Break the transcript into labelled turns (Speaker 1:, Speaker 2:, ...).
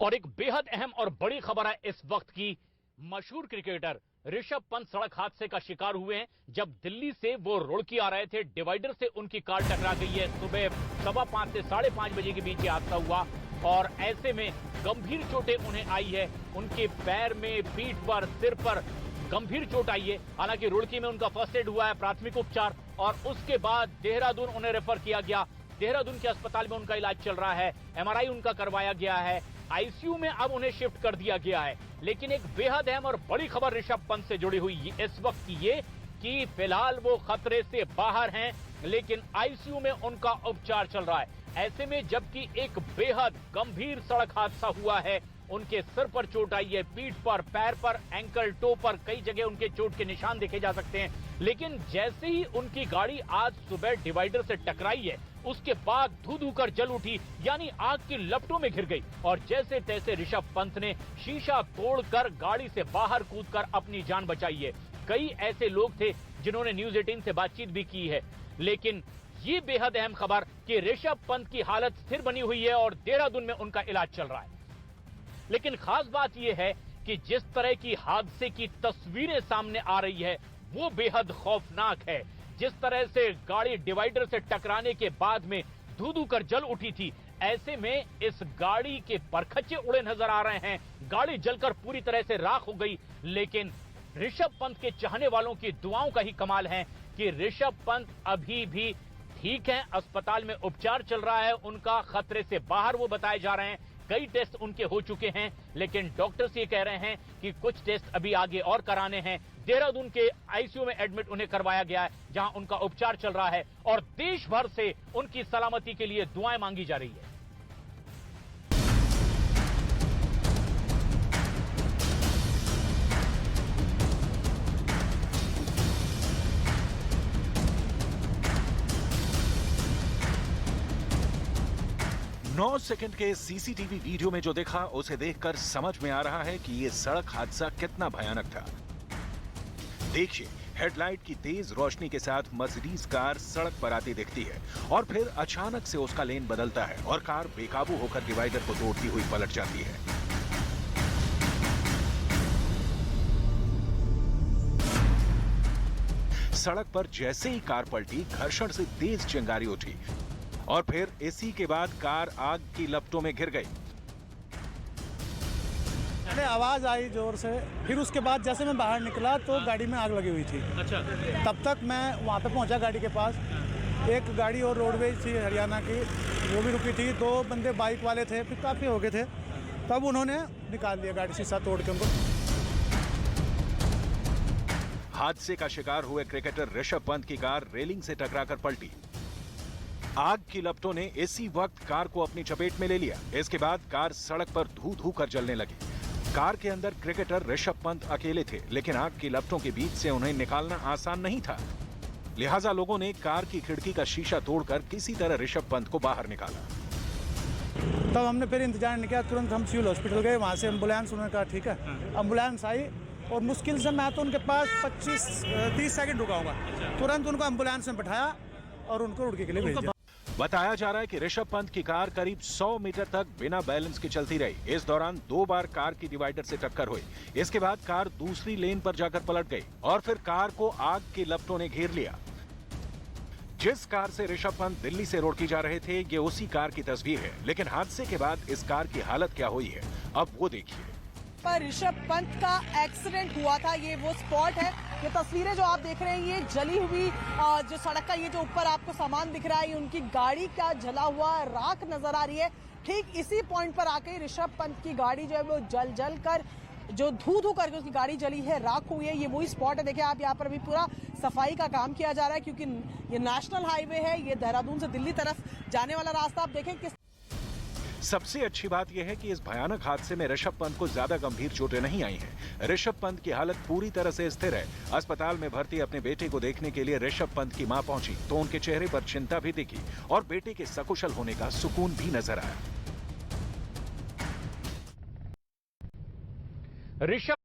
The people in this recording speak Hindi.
Speaker 1: और एक बेहद अहम और बड़ी खबर है इस वक्त की। मशहूर क्रिकेटर ऋषभ पंत सड़क हादसे का शिकार हुए हैं। जब दिल्ली से वो रुड़की आ रहे थे, डिवाइडर से उनकी कार टकरा गई है। सुबह 5:15 से 5:30 बजे के बीच ये हादसा हुआ और ऐसे में गंभीर चोटें उन्हें आई है। उनके पैर में, पीठ पर, सिर पर गंभीर चोट आई है। हालांकि रुड़की में उनका फर्स्ट एड हुआ है, प्राथमिक उपचार, और उसके बाद देहरादून उन्हें रेफर किया गया। देहरादून के अस्पताल में उनका इलाज चल रहा है। एमआरआई उनका करवाया गया है। आईसीयू में अब उन्हें शिफ्ट कर दिया गया है। लेकिन एक बेहद अहम और बड़ी खबर ऋषभ पंत से जुड़ी हुई इस वक्त ये कि फिलहाल वो खतरे से बाहर हैं, लेकिन आईसीयू में उनका उपचार चल रहा है। ऐसे में जबकि एक बेहद गंभीर सड़क हादसा हुआ है, उनके सिर पर चोट आई है, पीठ पर, पैर पर, एंकल, टो पर कई जगह उनके चोट के निशान देखे जा सकते हैं। लेकिन जैसे ही उनकी गाड़ी आज सुबह डिवाइडर से टकराई है, उसके बाद धू धू कर जल उठी, यानी आग की लपटों में घिर गई। और जैसे तैसे ऋषभ पंत ने शीशा तोड़कर गाड़ी से बाहर कूदकर अपनी जान बचाई है। कई ऐसे लोग थे जिन्होंने न्यूज 18 से बातचीत भी की है। लेकिन ये बेहद अहम खबर कि ऋषभ पंत की हालत स्थिर बनी हुई है और देहरादून में उनका इलाज चल रहा है। लेकिन खास बात यह है कि जिस तरह की हादसे की तस्वीरें सामने आ रही है वो बेहद खौफनाक है। जिस तरह से गाड़ी डिवाइडर से टकराने के बाद में धू धू कर जल उठी थी, ऐसे में इस गाड़ी के परखच्चे उड़े नजर आ रहे हैं। गाड़ी जलकर पूरी तरह से राख हो गई। लेकिन ऋषभ पंत के चाहने वालों की दुआओं का ही कमाल है कि ऋषभ पंत अभी भी ठीक हैं, अस्पताल में उपचार चल रहा है उनका, खतरे से बाहर वो बताए जा रहे हैं। कई टेस्ट उनके हो चुके हैं, लेकिन डॉक्टर्स ये कह रहे हैं कि कुछ टेस्ट अभी आगे और कराने हैं। देहरादून के आईसीयू में एडमिट उन्हें करवाया गया है, जहां उनका उपचार चल रहा है और देश भर से उनकी सलामती के लिए दुआएं मांगी जा रही है।
Speaker 2: नौ सेकंड के सीसीटीवी वीडियो में जो देखा उसे देखकर समझ में आ रहा है कि यह सड़क हादसा कितना भयानक था। देखिए, हेडलाइट की तेज रोशनी के साथ मर्सिडीज कार सड़क पर आती दिखती है और फिर अचानक से उसका लेन बदलता है और कार बेकाबू होकर डिवाइडर को तोड़ती हुई पलट जाती है। सड़क पर जैसे ही कार पलटी, घर्षण से तेज चिंगारी उठी और फिर इसी के बाद कार आग की लपटों में घिर गई।
Speaker 3: पहले आवाज आई जोर से, फिर उसके बाद जैसे मैं बाहर निकला तो गाड़ी में आग लगी हुई थी।
Speaker 1: अच्छा।
Speaker 3: तब तक मैं वहाँ पे पहुँचा गाड़ी के पास। एक गाड़ी और रोडवेज थी हरियाणा की, वो भी रुकी थी। 2 बंदे बाइक वाले थे, फिर काफ़ी हो गए थे। तब उन्होंने निकाल दिया गाड़ी, शीशा तोड़ के उनको।
Speaker 2: हादसे का शिकार हुए क्रिकेटर ऋषभ पंत की कार रेलिंग से टकराकर पलटी। आग की लपटों ने इसी वक्त कार को अपनी चपेट में ले लिया। इसके बाद कार सड़क पर धू धू कर जलने लगी। कार के अंदर क्रिकेटर ऋषभ पंत अकेले थे, लेकिन आग की लपटों के बीच से उन्हें निकालना आसान नहीं था। लिहाजा लोगों ने कार की खिड़की का शीशा तोड़कर किसी तरह ऋषभ पंत को बाहर निकाला।
Speaker 3: तब हमने फिर इंतजार नहीं किया, तुरंत हम सिविल हॉस्पिटल गए। वहाँ से एम्बुलेंस, उन्होंने कहा ठीक है। एम्बुलेंस आई और मुश्किल से मैं तो उनके पास 25-30 सेकंड रुका होगा। तुरंत उनको एम्बुलेंस में बैठाया और उनको रुड़की के लिए भेज दिया।
Speaker 2: बताया जा रहा है कि ऋषभ पंत की कार करीब 100 मीटर तक बिना बैलेंस के चलती रही। इस दौरान 2 बार कार की डिवाइडर से टक्कर हुई। इसके बाद कार दूसरी लेन पर जाकर पलट गई और फिर कार को आग की लपटों ने घेर लिया। जिस कार से ऋषभ पंत दिल्ली से रुड़की जा रहे थे, ये उसी कार की तस्वीर है। लेकिन हादसे के बाद इस कार की हालत क्या हुई है, अब वो देखिए।
Speaker 4: पर ऋषभ पंत का एक्सीडेंट हुआ था, ये वो स्पॉट है। ये तस्वीरें जो आप देख रहे हैं, ये जली हुई जो सड़क का ये जो ऊपर आपको सामान दिख रहा है, ये उनकी गाड़ी का जला हुआ राख नजर आ रही है। ठीक इसी पॉइंट पर आके ऋषभ पंत की गाड़ी जो है वो जल कर, जो धू धू करके उसकी गाड़ी जली है, राख हुई है। ये वही स्पॉट है। देखिए आप, यहाँ पर अभी पूरा सफाई का काम किया जा रहा है, क्योंकि ये नेशनल हाईवे है। ये देहरादून से दिल्ली तरफ जाने वाला रास्ता। आप देखें किस
Speaker 2: सबसे अच्छी बात यह है कि इस भयानक हादसे में ऋषभ पंत को ज्यादा गंभीर चोटें नहीं आई हैं। ऋषभ पंत की हालत पूरी तरह से स्थिर है। अस्पताल में भर्ती अपने बेटे को देखने के लिए ऋषभ पंत की मां पहुंची तो उनके चेहरे पर चिंता भी दिखी और बेटे के सकुशल होने का सुकून भी नजर आया।
Speaker 1: ऋषभ